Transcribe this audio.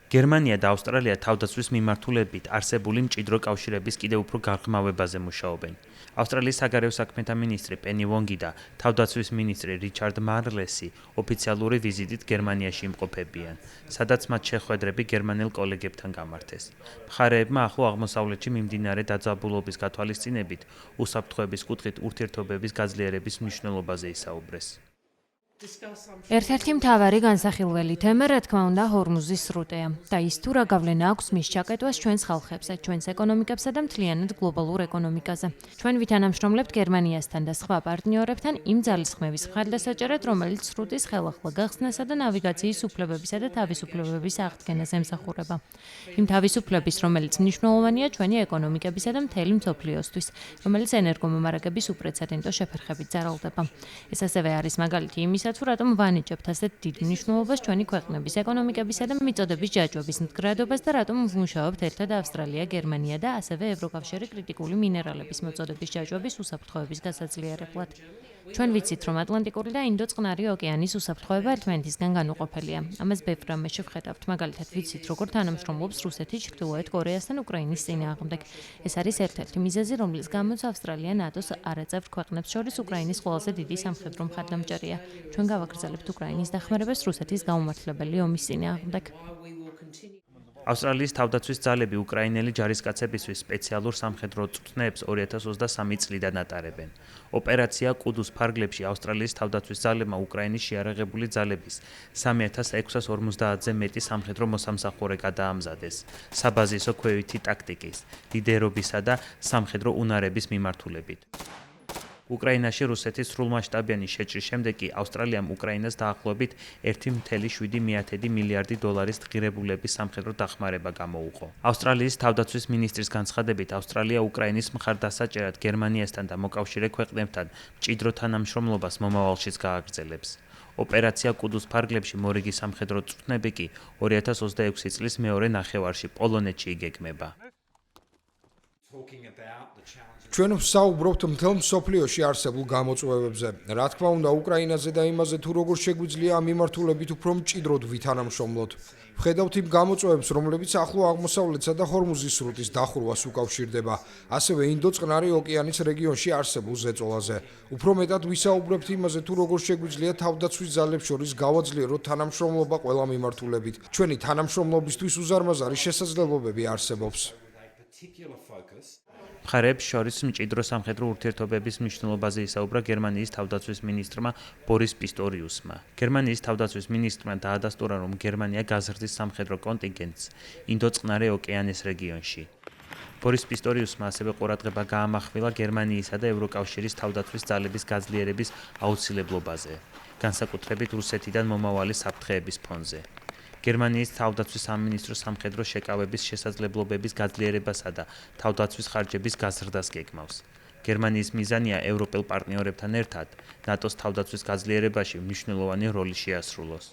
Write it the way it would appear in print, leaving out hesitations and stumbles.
გერმანია და ავსტრალია თავდაცვის მიმართულებით არსებული მჭიდრო კავშირების კიდევ უფრო გაღრმავებაზე მუშაობენ. ავსტრალიის საგარეო საქმეთა მინისტრი პენი ვონგი და თავდაცვის მინისტრი რიჩარდ მარლესი ოფიციალური ვიზიტით გერმანიაში იმყოფებიან, სადაც მათ შეხვედრები გერმანელ კოლეგებთან გამართეს. მხარეებმა ახლო აღმოსავლეთში მიმდინარე დაძაბულობის გათვალისწინებით უსაფრთხოების კუთხით ურთიერთობების გაძლიერების მნიშვნელობაზე ისაუბრეს. ერთ-ერთი მთავარი განსახილველი თემა, რა თქმა უნდა, ჰორმუზის სრუტეა და ის თუ რა გავლენა აქვს მის ჩაკეტვას ჩვენს ხალხებზე, ჩვენს ეკონომიკებსა და მთლიანად გლობალურ ეკონომიკაზე. ჩვენ ვითანამშრომლებთ გერმანიასთან და სხვა პარტნიორებთან იმ ძალისხმევის მხარდასაჭერად, რომელიც სრუტის ხელახლა გახსნასა და ნავიგაციის უფლებებისა და თავისუფლებების აღდგენას ემსახურება. იმ თავისუფლების, რომელიც მნიშვნელოვანია ჩვენი ეკონომიკებისა და მთელი მსოფლიოსთვის, რომელიც ენერგომომარაგების უპრეცედენტო შეფერხებით ძალდება. ეს ასევე არის მაგალითი იმისა, თუ რატომ ვანიჭებთ ასეთ დიდ მნიშვნელობას ჩვენი ქვეყნების ეკონომიკებისა და მიწოდების ჯაჭვების მდგრადობას და რატომ ვმუშაობთ ერთად ავსტრალია, გერმანია და ასევე ევროკავშირი კრიტიკული მინერალების მოწოდების ჯაჭვების უსაფრთხოების გასაძლიერებლად. ჩვენ ვიცით, რომ ატლანტიკური და ინდო-წყნარი ოკეანის უსაფრთხოება ერთმანეთისგან განუყოფელია. ამას ბევრ რამეში ვხედავთ. მაგალითად, ვიცით, როგორ თანამშრომლობს რუსეთი ჩრდილოეთ კორეასთან უკრაინის წინააღმდეგ. ეს არის ერთ-ერთი მიზეზი, რომლის გამოც ავსტრალია ნატოს არაწევრ ქვეყნებს შორის უკრაინის ყველაზე დიდი სამხედრო მხარდამჭერია. ჩვენ გავაგრძელებთ უკრაინის დახმარებას რუსეთის გაუმართლებელი ომის წინააღმდეგ. ავსტრალიის თავდაცვის ძალები უკრაინელი ჯარისკაცებისთვის სპეციალურ სამხედრო წვრთნებს 2023 წლიდან ატარებენ. ოპერაცია კუდუს ფარგლებში ავსტრალიის თავდაცვის ძალებმა უკრაინის შეიარაღებული ძალების 3650-ზე მეტი სამხედრო მოსამსახურე გადაამზადეს საბაზისო ქვევითი ტაქტიკის, ლიდერობისა და სამხედრო უნარების მიმართულებით. უკრაინაში რუსეთის სრულმასშტაბიანი შეჭრის შემდეგ კი ავსტრალიამ უკრაინას დაახლოებით 1,7 მილიარდი დოლარის ღირებულების სამხედრო დახმარება გამოუყო. ავსტრალიის თავდაცვის მინისტრის განცხადებით, ავსტრალია უკრაინის მხარდასაჭერად გერმანიასთან და მოკავშირე ქვეყნებთან მჭიდრო თანამშრომლობას მომავალშიც გააგრძელებს. ოპერაცია კუდუს ფარგლებში მორიგი სამხედრო წვრთნები კი 2026 წლის მეორე ნახევარში პოლონეთში იგეგმება. ჩვენ ვსაუბრობთ მთელ მსოფლიოში არსებულ გამოწვევებზე. რა თქმა უნდა, უკრაინაზე და იმაზე თუ როგორ შეგვიძლია ამ მიმართულებით უფრო მჭიდროდ ვითანამშრომლოთ. ვხედავთ იმ გამოწვევებს, რომლებიც ახლო აღმოსავლეთსა და ჰორმუზის სრუტის დახურვას უკავშირდება, ასევე ინდო-წყნარი ოკეანის რეგიონში არსებულ ზეწოლაზე. უფრო მეტად ვისაუბრებთ იმაზე, თუ როგორ შეგვიძლია თავდაცვის ძალებს შორის გავაძლიეროთ თანამშრომლობა ყველა მიმართულებით. ჩვენი თანამშრომლობისთვის უზარმაზარი შესაძლებლობები არსებობს. მხარეებს შორის მჭიდრო სამხედრო ურთიერთობების მნიშვნელობაზე ისაუბრა გერმანიის თავდაცვის მინისტრმა ბორის პისტორიუსმა. გერმანიის თავდაცვის მინისტრმა დაადასტურა, რომ გერმანია გაზრდის სამხედრო კონტინგენტს ინდო-წყნარი ოკეანის რეგიონში. ბორის პისტორიუსმა ასევე ყურადღება გაამახვილა გერმანიისა და ევროკავშირის თავდაცვის ძალების გაძლიერების აუცილებლობაზე, განსაკუთრებით რუსეთიდან მომავალი საფრთხეების ფონზე. გერმანიის თავდაცვის სამინისტროს სამხედრო შეკავების შესაძლებლობების გაძლიერებასა და თავდაცვის ხარჯების გაზრდას გეგმავს. გერმანიის მიზანია ევროპელ პარტნიორებთან ერთად ნატოს თავდაცვის გაძლიერებაში მნიშვნელოვანი როლი შეასრულოს.